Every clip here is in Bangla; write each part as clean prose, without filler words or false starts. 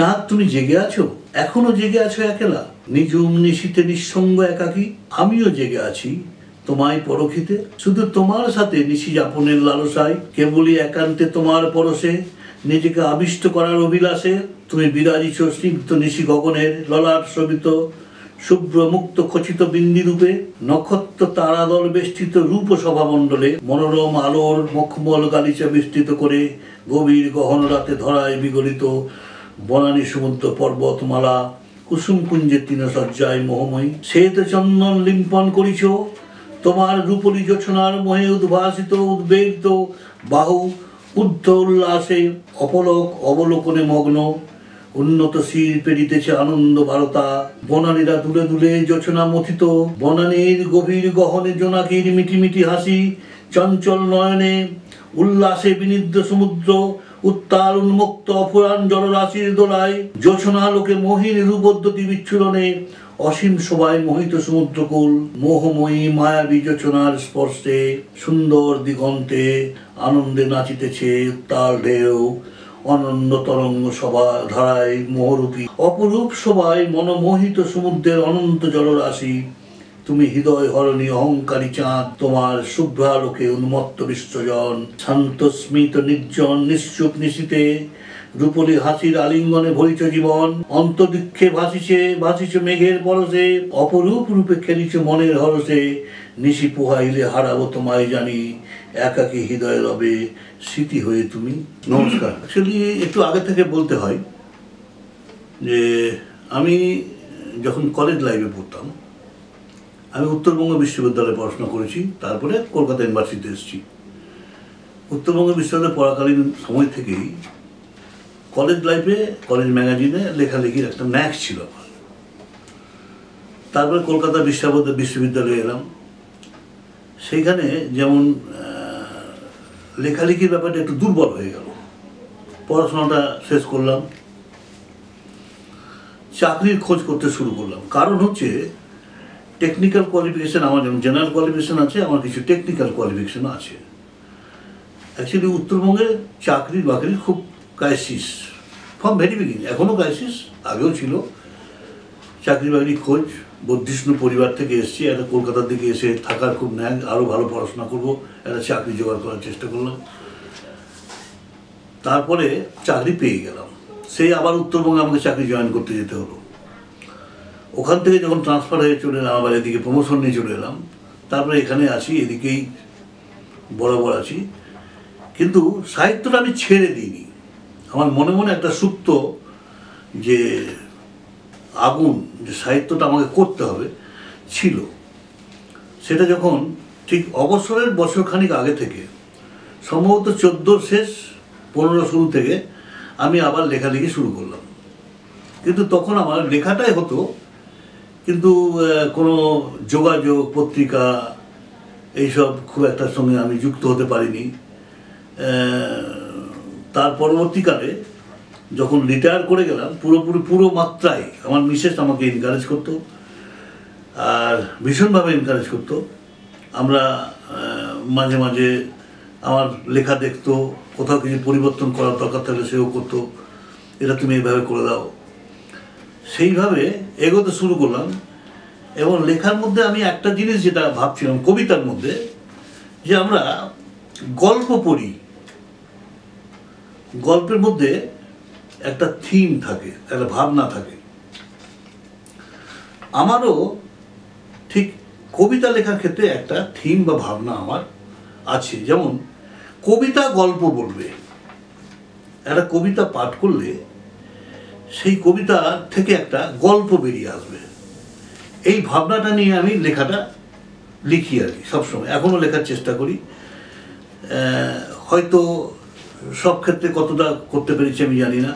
চাঁদ তুমি জেগে আছো, এখনো জেগে আছো একলা, নিঝুম নিশীতে নিঃসঙ্গ একাকী। আমিও জেগে আছি তোমায় পরখিতে, শুধু তোমার সাথে নিশি যাপনের লালসায়, কেবলই একান্তে তোমার পরশে নিজেকে আবিষ্ট করার অভিলাষে। তুমি বিরাজিছ স্নিগ্ধ নিশি গগনের ললাট শোভিত শুভ্র মুক্ত খচিত বিন্দি রূপে, নক্ষত্র তারাদল বেষ্টিত রূপ সভামণ্ডলে মনোরম আলোর মখমল গালিচা বিস্তৃত করে গভীর গহন রাতে ধরায় বিগলিত বনানী সমুদ্র পর্বতমালা কুসুম কুঞ্জের তৃণসজ্জায় মোহময়ী। শ্বেত চন্দন লিম্পন করিছ তোমার রূপলি জোছনার মোহে উদ্ভাসিত উদ্বেলিত বাহু উদ্ধ উল্লাসে অপলক অবলোকনে মগ্ন। উন্নত শির পেরিতেছে আনন্দ ভারতা, বনানীরা দুলে দুলে জোছনা মথিত, বনানীর গভীর গহনে জোনাকির মিটিমিটি হাসি, চঞ্চল নয়নে উল্লাসে বিনিদ্র সমুদ্র, উত্তাল উন্মুক্ত অফুরান জলরাশির দোলায় জোছনা লোকে মোহিন রূপদ্যতি বিচ্ছুরণে অসীম শোভায় মোহিত সমুদ্রকুল। মোহময়ী মায়াবী জোছনার স্পর্শে সুন্দর দিগন্তে আনন্দে নাচিতেছে উত্তাল ঢেউ, অনন্য তরঙ্গ সভা ধারায় মোহরূপী অপরূপ শোভায় মনোমোহিত সমুদ্রের অনন্ত জলরাশি। তুমি হৃদয় হরণী অহংকারী চাঁদ, তোমার শুভ্রালোকে উন্মত্ত বিশ্বজন, শান্ত স্মিত নির্জন নিশ্চুপ নিশীতে রূপলি হাসির আলিঙ্গনে ভরিছ জীবন। অন্তরিক্ষে ভাসিছে মেঘের পরশে, অপরূপ রূপে খেলিছে মনের হরসে। নিশি পোহাইলে হারাবো তোমায় জানি, একাকী হৃদয় রবে স্মৃতি হয়ে তুমি। নমস্কার। অ্যাকচুয়ালি একটু আগে থেকে বলতে হয় যে আমি যখন কলেজ লাইফে পড়তাম, আমি উত্তরবঙ্গ বিশ্ববিদ্যালয়ে পড়াশোনা করেছি, তারপরে কলকাতা ইউনিভার্সিটিতে এসেছি। উত্তরবঙ্গ বিশ্ববিদ্যালয়ে পড়াকালীন সময় থেকেই কলেজ লাইফে কলেজ ম্যাগাজিনে লেখালেখির একটা ন্যাক ছিল আমার। তারপরে কলকাতা বিশ্ববিদ্যালয়ে এলাম, সেইখানে যেমন লেখালেখির ব্যাপারটা একটু দুর্বল হয়ে গেল। পড়াশোনাটা শেষ করলাম, চাকরির খোঁজ করতে শুরু করলাম। কারণ হচ্ছে টেকনিক্যাল কোয়ালিফিকেশান, আমার যেমন জেনারেল কোয়ালিফিকেশান আছে, আমার কিছু টেকনিক্যাল কোয়ালিফিকেশান আছে। অ্যাকচুয়ালি উত্তরবঙ্গে চাকরির বাকরির খুব ক্রাইসিস ফ্রম ভেরি বিগিনিং, এখনও ক্রাইসিস, আগেও ছিল। চাকরি বাকরি খোঁজ, বর্ধিষ্ণু পরিবার থেকে এসেছি, একটা কলকাতার দিকে এসে থাকার খুব ন্যাক, আরও ভালো পড়াশোনা করবো, একটা চাকরি জোগাড় করার চেষ্টা করলাম। তারপরে চাকরি পেয়ে গেলাম, সেই আবার উত্তরবঙ্গে আমাকে চাকরি জয়েন করতে যেতে হলো। ওখান থেকে যখন ট্রান্সফার হয়ে চলে এলাম, আবার এদিকে প্রমোশন নিয়ে চলে এলাম, তারপরে এখানে আছি, এদিকেই বরাবর আছি। কিন্তু সাহিত্যটা আমি ছেড়ে দিইনি। আমার মনে মনে একটা সুপ্ত যে আগুন, যে সাহিত্যটা আমাকে করতে হবে ছিল, সেটা যখন ঠিক অবসরের বছরখানিক আগে থেকে, সম্ভবত 14 শেষ 15 শুরু থেকে আমি আবার লেখালেখি শুরু করলাম। কিন্তু তখন আমার লেখাটাই হতো, কিন্তু কোনো যোগাযোগ পত্রিকা এইসব খুব একটার সঙ্গে আমি যুক্ত হতে পারিনি। তার পরবর্তীকালে যখন রিটায়ার করে গেলাম, পুরো মাত্রায় আমার মিসেস আমাকে এনকারেজ করতো, আর ভীষণভাবে এনকারেজ করতো। আমরা মাঝে মাঝে আমার লেখা দেখতো, কোথাও কিছু পরিবর্তন করার দরকার থাকলে সেও করতো, এটা তুমি এইভাবে করে দাও। সেইভাবে এগোতে শুরু করলাম। এবং লেখার মধ্যে আমি একটা জিনিস যেটা ভাবছিলাম, কবিতার মধ্যে, যে আমরা গল্প পড়ি, গল্পের মধ্যে একটা থিম থাকে, একটা ভাবনা থাকে। আমারও ঠিক কবিতা লেখার ক্ষেত্রে একটা থিম বা ভাবনা আমার আছে। যেমন কবিতা গল্প বলবে, একটা কবিতা পাঠ করলে সেই কবিতা থেকে একটা গল্প বেরিয়ে আসবে, এই ভাবনাটা নিয়ে আমি লেখাটা লিখি আর কি সবসময়, এখনও লেখার চেষ্টা করি। হয়তো সব ক্ষেত্রে কতটা করতে পেরেছি আমি জানি না,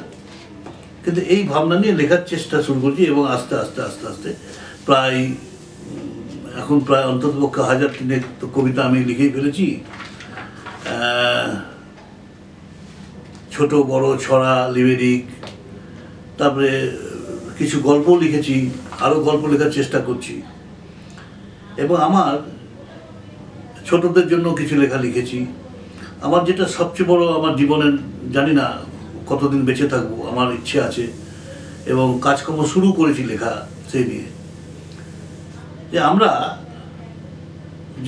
কিন্তু এই ভাবনা নিয়ে লেখার চেষ্টা শুরু করছি। এবং আস্তে আস্তে আস্তে আস্তে এখন প্রায় অন্ততপক্ষে 1000 তো কবিতা আমি লিখেই ফেলেছি। ছোট বড় ছড়া, লিমেরিক, তারপরে কিছু গল্প লিখেছি, আরও গল্প লেখার চেষ্টা করছি। এবং আমার ছোটদের জন্য কিছু লেখা লিখেছি। আমার যেটা সবচেয়ে বড় আমার জীবনের, জানি না কতদিন বেঁচে থাকবো, আমার ইচ্ছে আছে এবং কাজকর্ম শুরু করেছি লেখা সেই নিয়ে। যে আমরা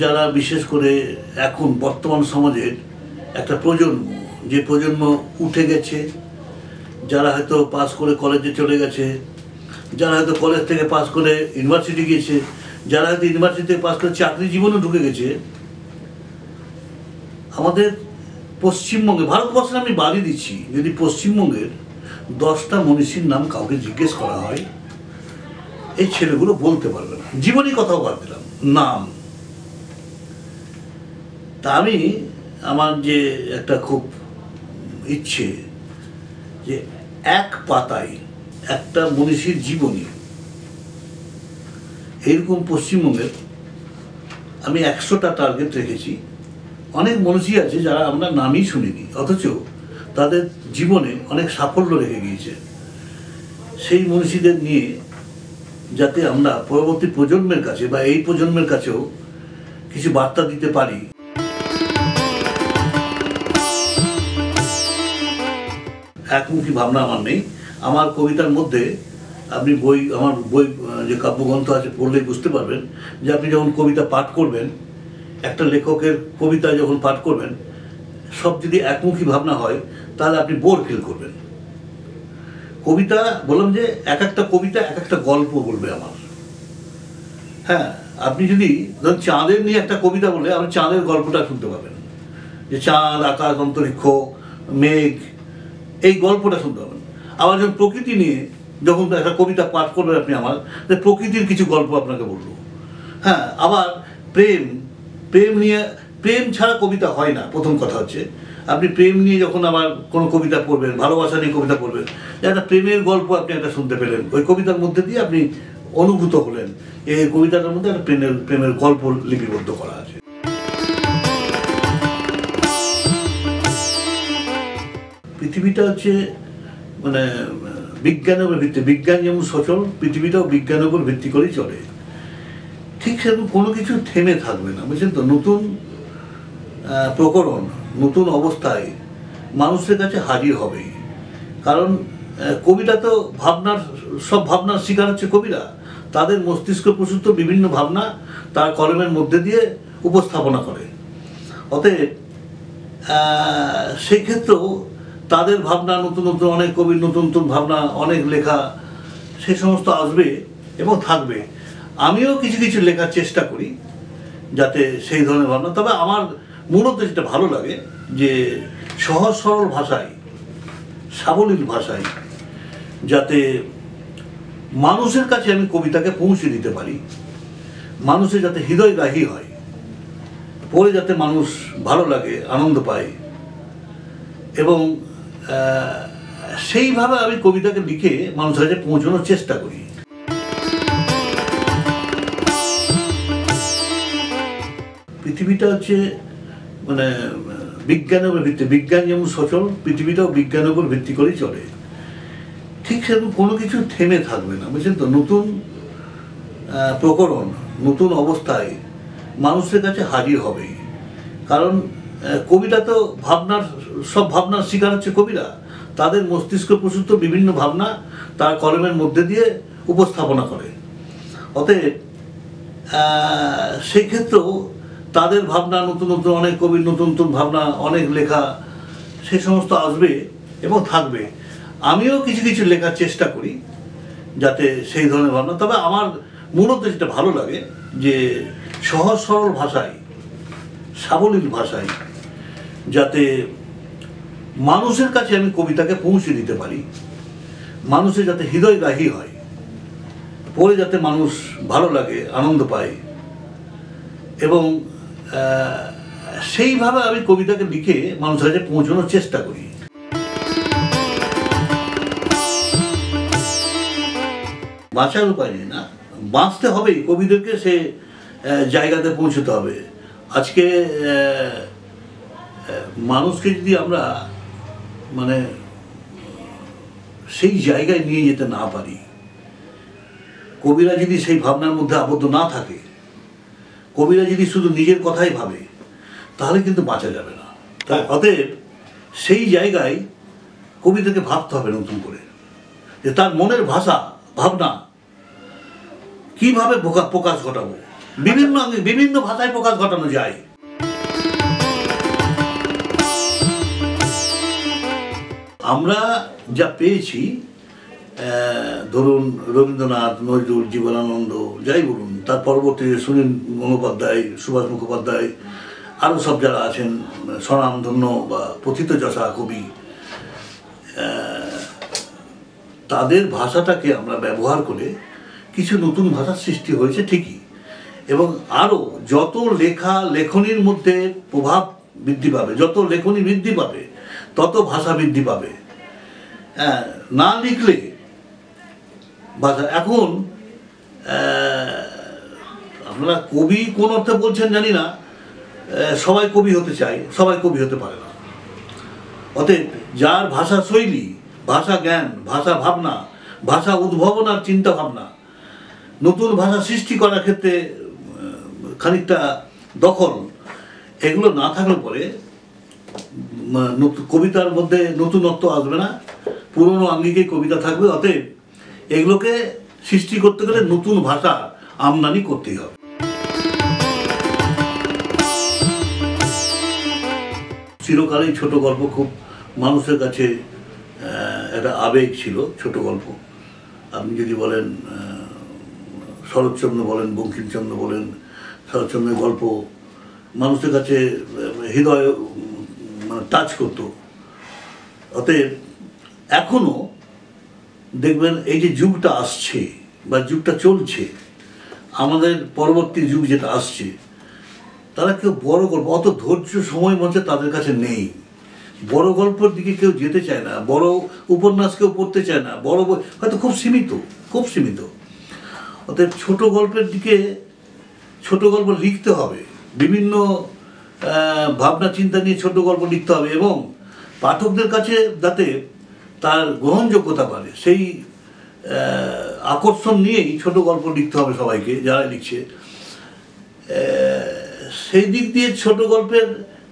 যারা বিশেষ করে এখন বর্তমান সমাজের একটা প্রজন্ম, যে প্রজন্ম উঠে গেছে, যারা হয়তো পাস করে কলেজে চলে গেছে, যারা হয়তো কলেজ থেকে পাস করে ইউনিভার্সিটি গিয়েছে, যারা হয়তো ইউনিভার্সিটি থেকে পাস করে চাকরি জীবনে ঢুকে গেছে, আমাদের পশ্চিমবঙ্গে, ভারতবর্ষে আমি বাড়ি দিচ্ছি, যদি পশ্চিমবঙ্গের 10টা মনীষীর নাম কাউকে জিজ্ঞেস করা হয়, এই ছেলেগুলো বলতে পারবে না। জীবনী কথাও বাদ দিলাম, নাম। তা আমি, আমার যে একটা খুব ইচ্ছে যে এক পাতায় একটা মনীষীর জীবনী, এইরকম পশ্চিমবঙ্গের আমি 100টা টার্গেট রেখেছি। অনেক মনীষী আছে যারা আমরা নামই শুনিনি, অথচ তাদের জীবনে অনেক সাফল্য রেখে গিয়েছে। সেই মনীষীদের নিয়ে যাতে আমরা পরবর্তী প্রজন্মের কাছে বা এই প্রজন্মের কাছেও কিছু বার্তা দিতে পারি। একমুখী ভাবনা আমার নেই। আমার কবিতার মধ্যে আপনি আমার বই যে কাব্যগ্রন্থ আছে পড়লেই বুঝতে পারবেন যে আপনি যখন কবিতা পাঠ করবেন, একটা লেখকের কবিতা যখন পাঠ করবেন, সব যদি একমুখী ভাবনা হয় তাহলে আপনি বোর ফিল করবেন। কবিতা বললাম যে এক একটা কবিতা এক একটা গল্প বলবে আমার। হ্যাঁ, আপনি যদি ধরুন চাঁদের নিয়ে একটা কবিতা বলে আপনি চাঁদের গল্পটা শুনতে পাবেন, যে চাঁদ, আকাশ, অন্তরিক্ষ, মেঘ, এই গল্পটা শুনতে পাবেন। আবার যখন প্রকৃতি নিয়ে যখন একটা কবিতা পাঠ করবেন আপনি আমার, যে প্রকৃতির কিছু গল্প আপনাকে বলবো। হ্যাঁ, আবার প্রেম নিয়ে, প্রেম ছাড়া কবিতা হয় না। প্রথম কথা হচ্ছে আপনি প্রেম নিয়ে যখন আবার কোনো কবিতা পড়বেন, ভালোবাসা নিয়ে কবিতা পড়বেন, একটা প্রেমের গল্প আপনি একটা শুনতে পেলেন, ওই কবিতার মধ্যে দিয়ে আপনি অনুভূত হলেন। এই কবিতাটার মধ্যে একটা প্রেমের গল্প লিপিবদ্ধ করা আছে। পৃথিবীটা হচ্ছে মানে বিজ্ঞানের উপর ভিত্তি, বিজ্ঞান যেমন সচল, পৃথিবীটাও বিজ্ঞানের উপর ভিত্তি করেই চলে। ঠিক সেরকম কোনো কিছু থেমে থাকবে না, বুঝছেন তো। নতুন প্রকরণ, নতুন অবস্থায় মানুষের কাছে হাজির হবেই। কারণ কবিতা তো সব ভাবনার শিকার হচ্ছে কবিরা। তাদের মস্তিষ্ক প্রসূত বিভিন্ন ভাবনা তার কলমের মধ্যে দিয়ে উপস্থাপনা করে। অতএব সেই ক্ষেত্রেও তাদের ভাবনা নতুন নতুন, অনেক কবির নতুন নতুন ভাবনা, অনেক লেখা, সে সমস্ত আসবে এবং থাকবে। আমিও কিছু কিছু লেখার চেষ্টা করি যাতে সেই ধরনের ভাবনা। তবে আমার মূলত যেটা ভালো লাগে যে সহজ সরল ভাষায়, সাবলীল ভাষায় যাতে মানুষের কাছে আমি কবিতাকে পৌঁছে দিতে পারি, মানুষের যাতে হৃদয়গ্রাহী হয়, পড়ে যাতে মানুষ ভালো লাগে, আনন্দ পায়, এবং সেইভাবে আমি কবিতাকে লিখে মানুষের কাছে পৌঁছানোর চেষ্টা করি। পৃথিবীটা হচ্ছে মানে বিজ্ঞানের উপর ভিত্তি, বিজ্ঞান যেমন সচল, পৃথিবীটাও বিজ্ঞানের উপর ভিত্তি করেই চলে। ঠিক সেরকম কোনো কিছু থেমে থাকবে না, বুঝছেন তো। নতুন প্রকরণ, নতুন অবস্থায় মানুষের কাছে হাজির হবেই। কারণ কবিতা তো সব ভাবনার শিকার হচ্ছে কবিরা। তাদের মস্তিষ্ক প্রসূত বিভিন্ন ভাবনা তার কলমের মধ্যে দিয়ে উপস্থাপনা করে। অতএব সেই ক্ষেত্রেও তাদের ভাবনা নতুন নতুন, অনেক কবির নতুন নতুন ভাবনা, অনেক লেখা, সে সমস্ত আসবে এবং থাকবে। আমিও কিছু কিছু লেখার চেষ্টা করি যাতে সেই ধরনের ভাবনা। তবে আমার মূলত যেটা ভালো লাগে যে সহজ সরল ভাষায়, সাবলীল ভাষায় যাতে মানুষের কাছে আমি কবিতাকে পৌঁছে দিতে পারি, মানুষের যাতে হৃদয়গ্রাহী হয়, পড়ে যাতে মানুষ ভালো লাগে, আনন্দ পায়, এবং সেইভাবে আমি কবিতাকে লিখে মানুষের কাছে পৌঁছানোর চেষ্টা করি। বাঁচার উপায় নেই, না, বাঁচতে হবেই, কবিদেরকে সে জায়গাতে পৌঁছতে হবে। আজকে মানুষকে যদি আমরা মানে সেই জায়গায় নিয়ে যেতে না পারি, কবিরা যদি সেই ভাবনার মধ্যে আবদ্ধ না থাকে, কবিরা যদি শুধু নিজের কথাই ভাবে, তাহলে কিন্তু বাঁচা যাবে না। তাই অতএব সেই জায়গায় কবিদেরকে ভাবতে হবে নতুন করে। যে তার মনের ভাষা ভাবনা কিভাবে প্রকাশ ঘটাবো। বিভিন্ন ভাষায় প্রকাশ ঘটানো যায়। আমরা যা পেয়েছি, ধরুন রবীন্দ্রনাথ, নজরুল, জীবনানন্দ, যাই বলুন, তার পরবর্তী সুনীল গঙ্গোপাধ্যায়, সুভাষ মুখোপাধ্যায়, আরও সব যারা আছেন স্বনামধন্য বা প্রথিতযশা কবি, তাদের ভাষাটাকে আমরা ব্যবহার করে কিছু নতুন ভাষার সৃষ্টি হয়েছে ঠিকই, এবং আরও যত লেখনির মধ্যে প্রভাব বৃদ্ধি পাবে, যত লেখনী বৃদ্ধি পাবে, তত ভাষা বৃদ্ধি পাবে। না লিখলে ভাষা, এখন আপনারা কবি কোন অর্থে বলছেন জানি না, সবাই কবি হতে চায়, সবাই কবি হতে পারে না। অতএব যার ভাষা শৈলী, ভাষা জ্ঞান, ভাষা ভাবনা, ভাষা উদ্ভাবনার চিন্তা ভাবনা, নতুন ভাষা সৃষ্টি করার ক্ষেত্রে খানিকটা দখল, এগুলো না থাকলে পরে কবিতার মধ্যে নতুনত্ব আসবে না, পুরনো আঙ্গিকে কবিতা থাকবে। অতএব এগুলোকে সৃষ্টি করতে গেলে নতুন ভাষা আমদানি করতেই হবে। চিরকালেই ছোট গল্প খুব মানুষের কাছে একটা আবেগ ছিল। ছোট গল্প আপনি যদি বলেন শরৎচন্দ্র বলেন, বঙ্কিমচন্দ্র বলেন, শরৎচন্দ্রের গল্প মানুষের কাছে হৃদয় টাচ করতো। অতএব এখনো দেখবেন এই যে যুগটা আসছে বা যুগটা চলছে, আমাদের পরবর্তী যুগ যেটা আসছে, তারা কেউ বড় গল্প, অত ধৈর্য সময় মধ্যে তাদের কাছে নেই। বড় গল্পের দিকে কেউ যেতে চায় না, বড় উপন্যাস কেউ পড়তে চায় না, বড় বই হয়তো খুব সীমিত। অতএব ছোট গল্পের দিকে, ছোট গল্প লিখতে হবে, বিভিন্ন ভাবনা চিন্তা নিয়ে ছোট গল্প লিখতে হবে, এবং পাঠকদের কাছে যাতে তার গ্রহণযোগ্যতা বাড়ে, সেই আকর্ষণ নিয়েই ছোট গল্প লিখতে হবে সবাইকে, যারা লিখছে। সেই দিক দিয়ে ছোট গল্পের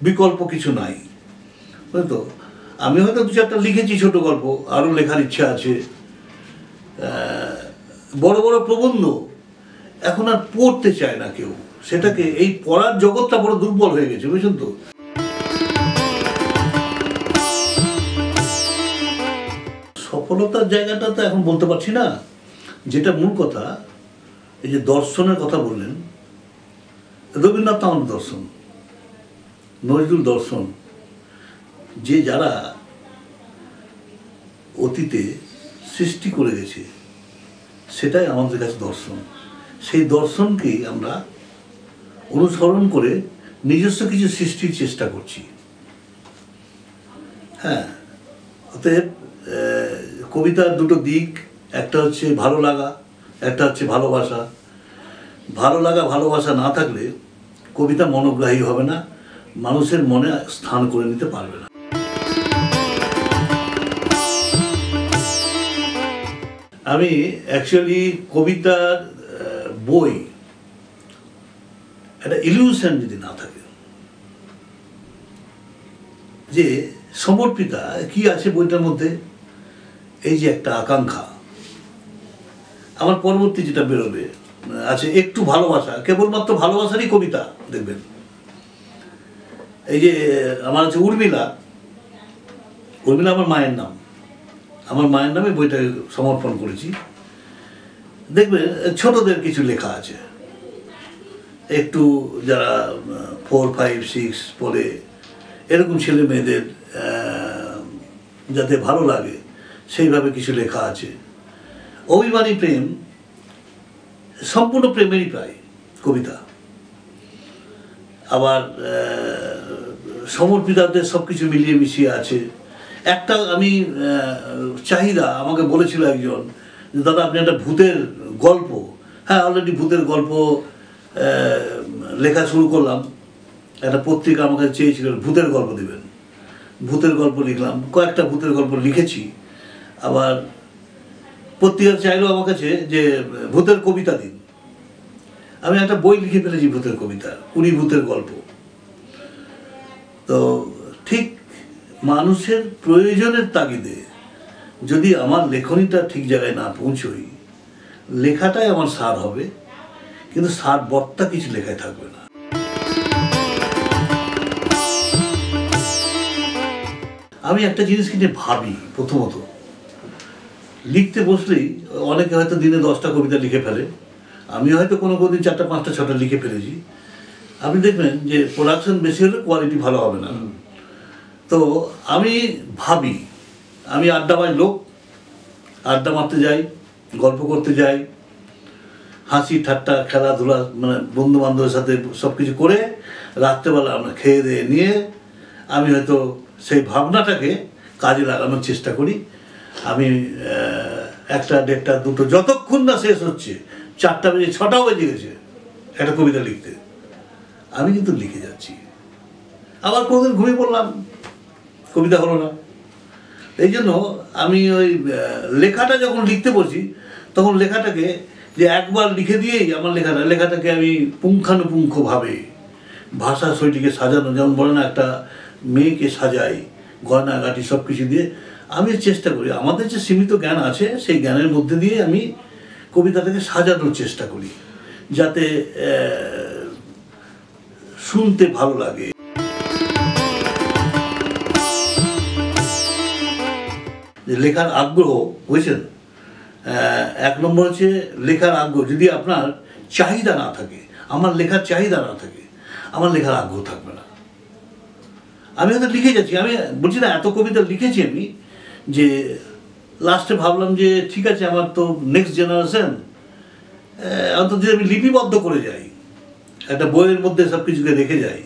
বিকল্প কিছু নাই, বুঝলো। আমি হয়তো 2-4টা লিখেছি ছোট গল্প, আরও লেখার ইচ্ছা আছে। বড় বড় প্রবন্ধ এখন আর পড়তে চায় না কেউ, সেটাকে, এই পড়ার জগৎটা বড় দুর্বল হয়ে গেছে, বুঝছেন তো। সফলতার জায়গাটা তো এখন বলতে পারছি না। যেটা মূল কথা, এই যে দর্শনের কথা বললেন, রবীন্দ্রনাথ আমাদের দর্শন, নজরুল দর্শন। যে যারা অতীতে সৃষ্টি করে গেছে, সেটাই আমাদের কাছে দর্শন। সেই দর্শনকেই আমরা অনুসরণ করে নিজস্ব কিছু সৃষ্টির চেষ্টা করছি। হ্যাঁ, অতএব কবিতার দুটো দিক, একটা হচ্ছে ভালো লাগা, একটা হচ্ছে ভালোবাসা। ভালো লাগা, ভালোবাসা না থাকলে কবিতা মনোগ্রাহী হবে না, মানুষের মনে স্থান করে নিতে পারবে না। আমি অ্যাকচুয়ালি কবিতার বই একটা ইলিউশন যদি না থাকে, যে সমর্পিতা কি আছে বইটার মধ্যে, এই যে একটা আকাঙ্ক্ষা, আমার পরবর্তী যেটা বেরোবে আছে একটু ভালোবাসা, কেবলমাত্র ভালোবাসারই কবিতা দেখবেন। এই যে আমার আছে উর্মিলা আমার মায়ের নাম, আমার মায়ের নামে বইটা সমর্পণ করেছি। দেখবে ছোটদের কিছু লেখা আছে, একটু যারা 4, 5, 6 পড়ে, এরকম ছেলে মেয়েদের যাতে ভালো লাগে সেইভাবে কিছু লেখা আছে। অভিমানী প্রেম সম্পূর্ণ প্রেমেরই প্রায় কবিতা। আবার সমর্পিতাদের সব কিছু মিলিয়ে মিশিয়ে আছে। একটা আমি চাহিদা, আমাকে বলেছিল একজন, যে দাদা আপনি একটা ভূতের গল্প, হ্যাঁ অলরেডি ভূতের গল্প লেখা শুরু করলাম। একটা পত্রিকা আমাকে চেয়েছিল ভূতের গল্প দেবেন, ভূতের গল্প লিখলাম, কয়েকটা ভূতের গল্প লিখেছি। আবার পত্রিকা চাইলো আমার কাছে যে ভূতের কবিতা দিন। আমি একটা বই লিখে ফেলেছি ভূতের কবিতা, 20 ভূতের গল্প। তো ঠিক মানুষের প্রয়োজনের তাগিদে যদি আমার লেখনীটা ঠিক জায়গায় না পৌঁছই, লেখাটাই আমার সার হবে, কিন্তু সার বর্তা কিছু লেখায় থাকবে না। আমি একটা জিনিস নিয়ে ভাবি, প্রথমত লিখতে বসলেই অনেকে হয়তো দিনে 10টা কবিতা লিখে ফেলে, আমি হয়তো কোনো দিন 4টা 5টা 6টা লিখে ফেলেছি। আপনি দেখবেন যে প্রোডাকশন বেশি হলে কোয়ালিটি ভালো হবে না। তো আমি ভাবি, আমি আড্ডাবাজ লোক, আড্ডা মারতে যাই, গল্প করতে যাই, হাসি ঠাট্টা খেলাধুলা মানে বন্ধু বান্ধবের সাথে সব কিছু করে রাত্রেবেলা আমরা খেয়ে দিয়ে নিয়ে আমি হয়তো সেই ভাবনাটাকে কাজে লাগানোর চেষ্টা করি। আমি 1টা 1:30 2টো যতক্ষণ না শেষ হচ্ছে, 4টা বেজে 6টাও বেজে গেছে একটা কবিতা লিখতে, আমি কিন্তু লিখে যাচ্ছি। আবার কোনোদিন ঘুমিয়ে পড়লাম, কবিতা হলো না। এই জন্য আমি ওই লেখাটা যখন লিখতে বসি, তখন লেখাটাকে যে একবার লিখে দিয়েই আমার লেখাটাকে আমি পুঙ্খানুপুঙ্খভাবে ভাষা শৈলীকে সাজানো, যেমন বলে না একটা মেয়েকে সাজাই গয়নাগাটি সব কিছু দিয়ে, আমি চেষ্টা করি আমাদের যে সীমিত জ্ঞান আছে সেই জ্ঞানের মধ্যে দিয়ে আমি কবিতাটাকে সাজানোর চেষ্টা করি, যাতে শুনতে ভালো লাগে। লেখার আগ্রহ, বুঝছেন, 1 নম্বর হচ্ছে লেখার আগ্রহ। যদি আপনার চাহিদা না থাকে, আমার লেখার চাহিদা না থাকে, আমার লেখার আগ্রহ থাকবে না। আমি হয়তো লিখে যাচ্ছি, আমি বলছি না এত কবিতা লিখেছি আমি, যে লাস্টে ভাবলাম যে ঠিক আছে আমার তো নেক্সট জেনারেশন, অন্তত যদি আমি লিপিবদ্ধ করে যাই, একটা বইয়ের মধ্যে সব কিছুকে রেখে যাই,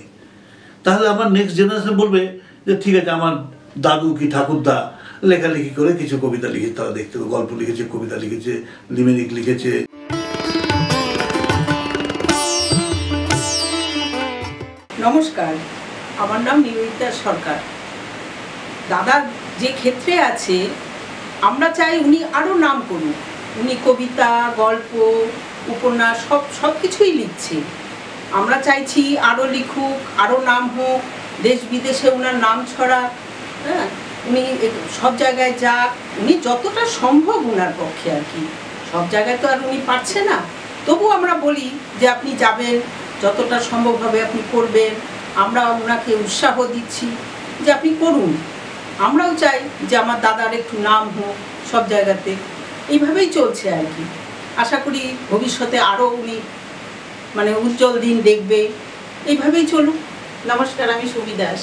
তাহলে আমার নেক্সট জেনারেশন বলবে যে ঠিক আছে আমার দাদু কি ঠাকুরদা লেখালেখি করে কিছু কবিতা লিখেছে, তারা দেখতে গল্প লিখেছে, কবিতা লিখেছে, লিমেরিক লিখেছে। নমস্কার, আমার নাম নিবেদিতা সরকার। দাদা যে ক্ষেত্রে আছে, আমরা চাই উনি আরও নাম করুন। উনি কবিতা, গল্প, উপন্যাস সব কিছুই লিখছে। আমরা চাইছি আরও লিখুক, আরও নাম হোক, দেশ বিদেশে ওনার নাম ছড়া, হ্যাঁ, উনি সব জায়গায় যাক, উনি যতটা সম্ভব ওনার পক্ষে আর কি। সব জায়গায় তো আর উনি পারছে না, তবু আমরা বলি যে আপনি যাবেন, যতটা সম্ভব হবে আপনি করবেন। আমরা ওনাকে উৎসাহ দিচ্ছি যে আপনি করুন। আমরাও চাই যে আমার দাদার একটু নাম হোক সব জায়গাতে। এইভাবেই চলছে আর কি। আশা করি ভবিষ্যতে আরও উনি মানে উজ্জ্বল দিন দেখবে। এইভাবেই চলুন। নমস্কার, আমি সুমি দাস।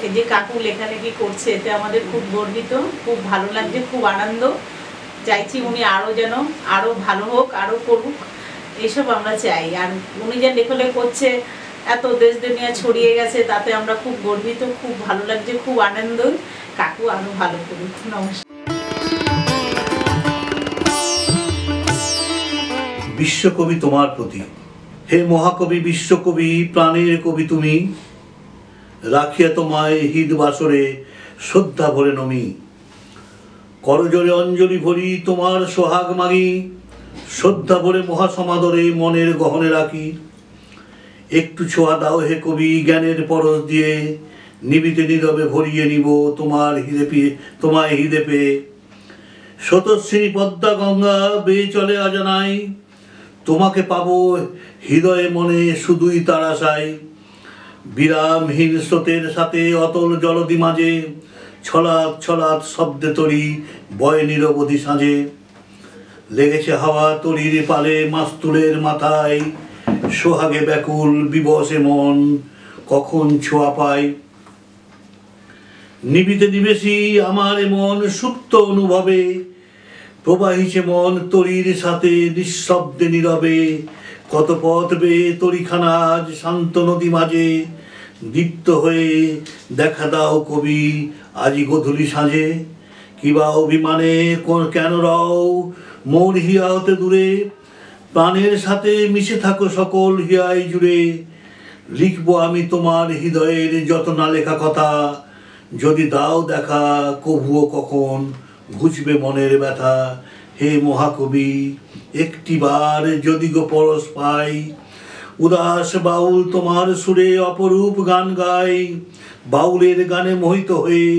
এই যে কাকু লেখালেখি করছে, এতে আমাদের খুব গর্বিত, খুব ভালো লাগছে, খুব আনন্দ। চাইছি উনি আরও যেন আরও ভালো হোক, আরও করুক, এইসব আমরা চাই। আর উনি যে লেখালেখি করছে, এত দেশ দুনিয়া ছড়িয়ে গেছে, তাতে আমরা খুব গর্বিত, খুব ভালো লাগছে, খুব আনন্দ। কাকু আরও ভালো করুক। নমস্কার। বিশ্বকবি তোমার প্রতি, হে মহাকবি বিশ্বকবি, প্রাণের কবি তুমি, রাখিয়া তোমায় হৃদ বাসরে শ্রদ্ধা ভরে নমি। করজোরে অঞ্জলি ভরি তোমার সোহাগ মাগি, শ্রদ্ধা ভরে মহাসমাদরে মনের গহনে রাখি। একটু ছোঁয়া দাও হে কবি জ্ঞানের পরশ দিয়ে, নিবিতে নীরবে ভরিয়ে নিব তোমায় হৃদে পেয়ে। স্রোতস্বিনী পদ্মা গঙ্গা বেয়ে চলে অজানাই, তোমাকে পাবো হৃদয়ে মনে শুধুই তার আশায়। বিরামহীন স্রোতের সাথে অতল জলদি মাঝে, ছলাৎ ছলাৎ শব্দে তরি বয় নিরবধি সাঁঝে। লেগেছে হাওয়া তরির পালে মাস্তুলের মাথায়, সোহাগে ব্যাকুল বিবসে মন কখন ছোঁয়া পায়। নিবিতে নিবেশি আমার মন সুপ্ত অনুভবে, প্রবাহিছে মন তরির সাথে নিঃশব্দে নীরবে। কত পথ বেয়ে তরিখানা আজ শান্ত নদী মাঝে, দীপ্ত হয়ে দেখা দাও কবি আজি গধূলি সাঁঝে। কিবা অভিমানে কেন রও মোর হিয়া হতে দূরে, প্রাণের সাথে মিশে থাকো সকল হিয়াই জুড়ে। লিখবো আমি তোমার হৃদয়ের যত না লেখা কথা, যদি দাও দেখা কভুও কখন ঘুচবে মনের ব্যথা। হে মহাকবি একটিবার যদি গো পরশ পাই, উদাস বাউল তোমার সুরে অপরূপ গান গাই, বাউলের গানে মোহিত হয়ে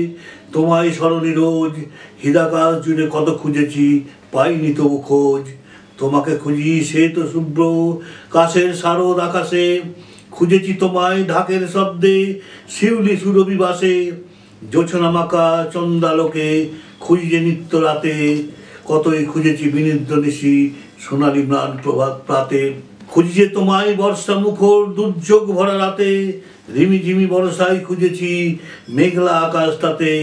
তোমায় স্মরণী রোজ। হৃদাকাশ জুড়ে কত খুঁজেছি, পাইনি তবু খোঁজ। তোমাকে খুঁজি সে তো শুভ্র কাশের শারদ আকাশে, খুঁজেছি তোমায় ঢাকের শব্দে শিউলি সুরভি বাসে। জোছনা মাকা চন্দালোকে খুঁজি যে নিত্য রাতে, কতই খুঁজেছি বিনিদ্র নিশি সোনালী ম্লান প্রভাত প্রাতে। খুঁজি যে তোমায় বর্ষা মুখর দুর্যোগ ভরা রাতে, রিমিঝিমি বর্ষায় খুঁজেছি মেঘলা আকাশটাতে।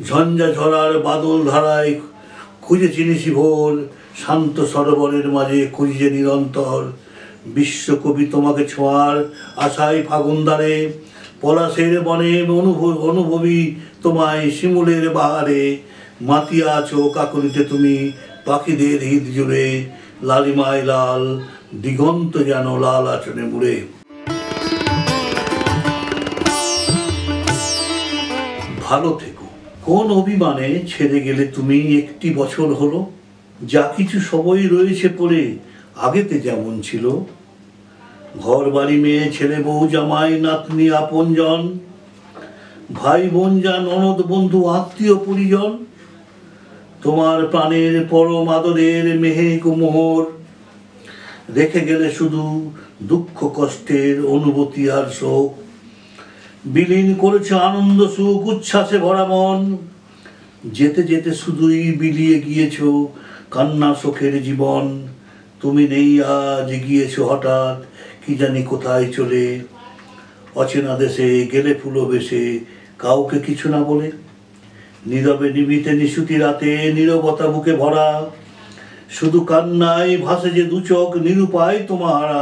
ঝঞ্ঝা ঝরার বাদল ধারায় খুঁজেছি নিশি ভোর, শান্ত সরোবরের মাঝে খুঁজি যে নিরন্তর। বিশ্বকবি তোমাকে ছোঁয়ার আশায় ফাগুন দ্বারে, পলাশের বনে অনুভবী তোমায় শিমুলের বাহারে। মাতিয়া আছো কাকলিতে তুমি পাখিদের হৃদ জুড়ে, লালিমায় লাল দিগন্ত যেন লাল আচনে মুড়ে। ভালো থেকো। কোন অভিমানে ছেড়ে গেলে তুমি একটি বছর হলো, যা কিছু সবই রয়েছে পড়ে আগেতে যেমন ছিল। ঘর বাড়ি মেয়ে ছেলে বউ জামাই নাতনি আপনজন, ভাই বোন যা ননদ বন্ধু আত্মীয় পরিজন। তোমার প্রাণের পরম আদরের মেহেক মোহর, রেখে গেলে শুধু দুঃখ কষ্টের অনুভূতি আর শোক। বিলীন করেছে আনন্দ সুখ উচ্ছ্বাসে ভরা মন, যেতে যেতে শুধুই বিলিয়ে গিয়েছ কান্না শোকের জীবন। তুমি নেই আজ, গিয়েছো হঠাৎ কি জানি কোথায় চলে, অচেনা দেশে গেলে ফুলো বেশে কাউকে কিছু না বলে। নীরবে নিবিতে নিশুতি রাতে নীরবতা বুকে ভরা, শুধু কান্নায় ভাসে যে দুচোখ নিরুপায় তোমারা।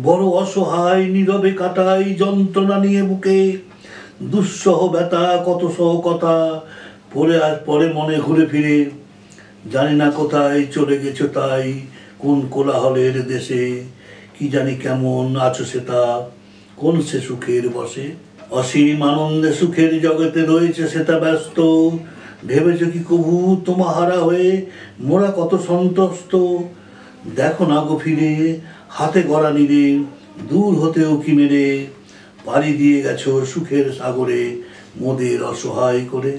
বড় অসহায় নীরবে কাটাই যন্ত্রণা নিয়ে বুকে, দুঃসহ ব্যথা কত সহ কথা পরে আর পরে মনে ঘুরে ফিরে। জানি না কোথায় চলে গেছো তাই কোন কোলাহলের দেশে, কি জানি কেমন আছো সেটা কোন সে সুখের বসে। অসীম আনন্দে সুখের জগতে রয়েছে সেটা ব্যস্ত, ভেবেছ কি কভু তোমাহারা হয়ে মোরা কত সন্তুষ্ট। দেখো না গো ফিরে হাতে গড়া নিরে, দূর হতেও কি মেরে পাড়ি দিয়ে গেছো সুখের সাগরে মোদের অসহায় করে।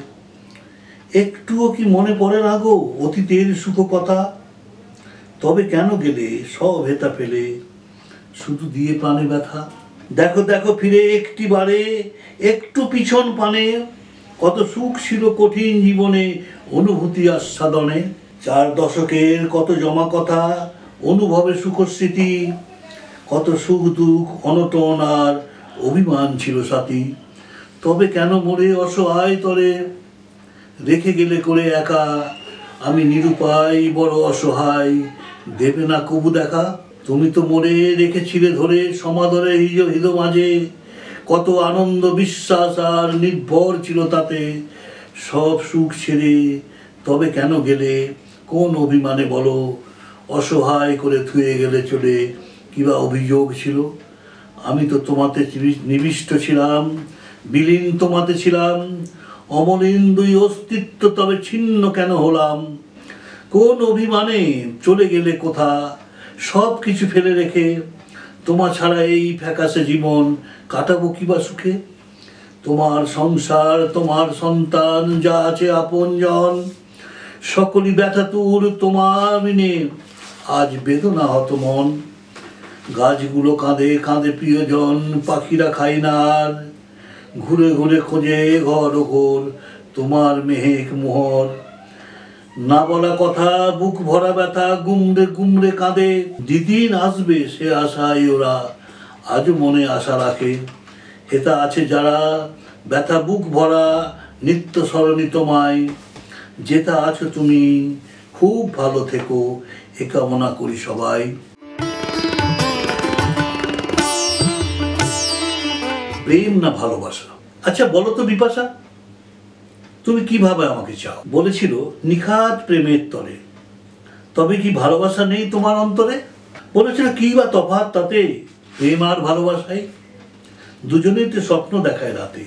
একটুও কি মনে পড়ে না গো অতীতের সুখ কথা, তবে কেন গেলে সব হেতা ফেলে শুধু দিয়ে প্রাণে ব্যথা। দেখো দেখো ফিরে একটি বারে একটু পিছন পানে, কত সুখ ছিল কঠিন জীবনে অনুভূতি আস্বাদনে। 4 দশকের কত জমা কথা অনুভবে সুখ স্মৃতি, কত সুখ দুঃখ অনটন আর অভিমান ছিল সাথী। তবে কেন মোরে অসহায় তরে রেখে গেলে করে একা, আমি নিরুপায় বড় অসহায় দেবে না কবু দেখা। তুমি তো মোরে রেখেছিলে ধরে সমাদরে হৃদ মাঝে, কত আনন্দ বিশ্বাস আর নির্ভর ছিল তাতে। সব সুখ ছেড়ে তবে কেন গেলে কোন অভিমানে বলো, অসহায় করে থুয়ে গেলে চলে কিবা অভিযোগ ছিল। আমি তো তোমাতে নিবিষ্ট ছিলাম, বিলীন তোমাতে ছিলাম, অমলিন দুই অস্তিত্ব তবে ছিন্ন কেন হলাম। কোন অভিমানে চলে গেলে কোথা সব কিছু ফেলে রেখে, তোমা ছাড়া এই ফ্যাকাশে জীবন কাটাবো কিবা সুখে। তোমার সংসার তোমার সন্তান যা আছে আপনজন, সকলই ব্যথা তুর তোমার মিনে আজ বেদনা হত মন। গাছগুলো কাঁদে কাঁদে প্রিয়জন, পাখিরা খাই না আর, ঘুরে ঘুরে খোঁজে ঘর ঘোর তোমার মেহেক মোহর। না বলা কথা বুক ভরা ব্যথা গুমড়ে গুমড়ে কাঁদে, দিদিন আসবে সে আশায় ওরা আজও মনে আশা রাখে। হেতা আছে যারা ব্যথা বুক ভরা নিত্য স্মরণী তোমায়, যেটা আছো তুমি খুব ভালো থেকো এ কামনা করি সবাই। প্রেম না ভালোবাসা? আচ্ছা বলো তো বিপাশা, তুমি কিভাবে আমাকে চাও? বলেছিল নিখাত প্রেমের তরে, তবে কি ভালোবাসা নেই তোমার অন্তরে? বলেছিল কি বা তফাৎ তাতে প্রেম আর ভালোবাসায়, দুজনেই তো স্বপ্ন দেখায় রাতে।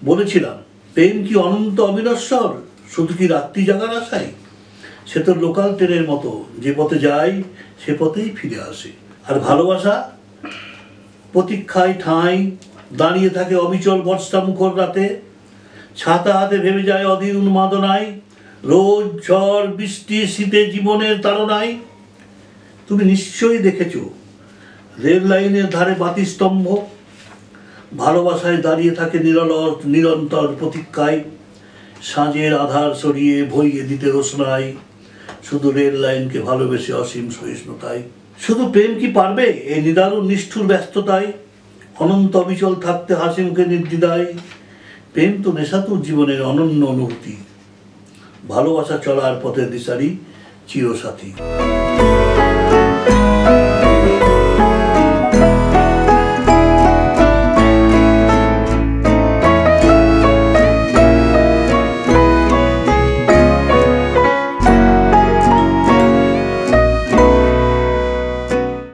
বলেছিলাম প্রেম কি অনন্ত অবিনশ্বর, শুধু কি রাত্রি জাগার আশায়? সে তো লোকাল ট্রেনের মতো, যে পথে যায় সে পথেই ফিরে আসে। আর ভালোবাসা প্রতীক্ষায় ঠাঁই দাঁড়িয়ে থাকে অবিচল বর্ষা মুখর রাতে, ছাতা হাতে ভেবে যায় অধীর উন্মাদনায়, রোজ ঝড় বৃষ্টি শীতে জীবনের তাড়নায়। তুমি নিশ্চয়ই দেখেছো রেল লাইনের ধারে বাতিস্তম্ভ, ভালোবাসায় দাঁড়িয়ে থাকে নিরন্তর প্রতীক্ষায়, সাঁঝের আধার সরিয়ে ভরিয়ে দিতে রোশনাই, শুধু রেল লাইনকে ভালোবেসে অসীম সহিষ্ণুতায়। শুধু প্রেম কি পারবে এই নিদারুণ নিষ্ঠুর ব্যস্ততায় অনন্ত অবিচল থাকতে হাসি মুখে নির্দ্বিধায়? প্রেম তো নেশাতুর জীবনের অনন্য অনুভূতি, ভালোবাসা চলার পথের দিশারি চিরসাথী।